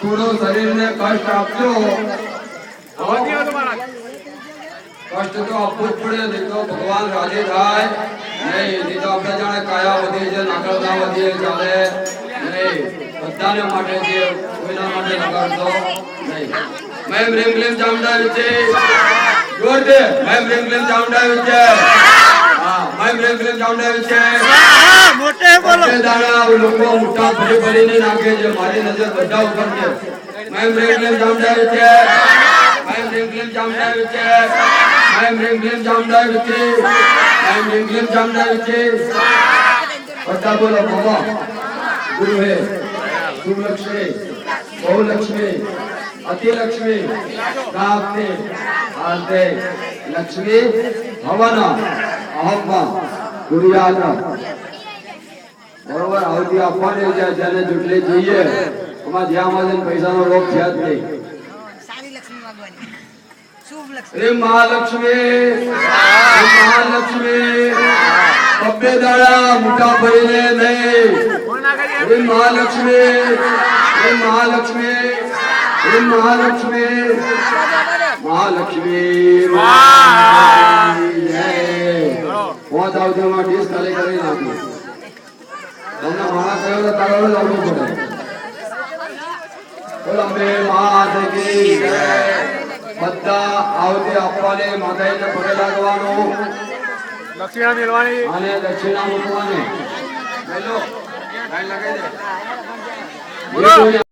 થોડો શરીરને કષ્ટ આપજો, કષ્ટ તો આપવું જ પડે, નહીં તો ભગવાન રાજી થાય નહીં, નહીં તો આપણે જાણે કાયા વધી છે, નાગરતા વધી ચાલે નહીં, બધાને માટે છે, કોઈના માટે લગાડતો નહીં. મેં રેમ ક્લેમ ચામુંડા વિશે જોર દે, મેં રેમ ક્લેમ ચામુંડા વિશે, હા મેં રેમ ક્લેમ ચામુંડા વિશે મોટે બોલો. દાણા લોકો મોટા ભરી ભરીને નાખે છે, મારી નજર બધા ઉપર છે. મેં રેમ ક્લેમ ચામુંડા વિશે, મેં રેમ ક્લેમ ચામુંડા વિશે, મેં રેમ ક્લેમ ચામુંડા વિશે, મેં રેમ ક્લેમ ચામુંડા વિશે બધા બોલો. બાબા गुरु है, शुभ लक्ष्मी, बहु लक्ष्मी, अति लक्ष्मी, प्राप्ति, आर्ते, लक्ष्मी, हवन, अहम, गुरुयान. बरोबर आवती આપવાની છે, જેને જેટલી જોઈએ એમાં જ્યાં માં પૈસાનો લોભ છે જ નહીં. સારી લક્ષ્મી માંગવાની, શુભ લક્ષ્મી. રે મહાલક્ષ્મી, મહાલક્ષ્મી બબ્બે દાડા મોટા ભરીને નહીં. રે મહાલક્ષ્મી, રે મહાલક્ષ્મી, રે મહાલક્ષ્મી, મહાલક્ષ્મી પહોંચ આવજો. માં ડીશ ખાલી કરી નાખી. તમને માણસ થયો તો તારો લાવવું પડે. બોલો અંબે માત કી જય. બધા આવતી આપવાને માતાજીને પગે લાગવાનું, દક્ષિણા મેળવાની અને દક્ષિણા મૂકવાની. લાઈન લગાવી દે.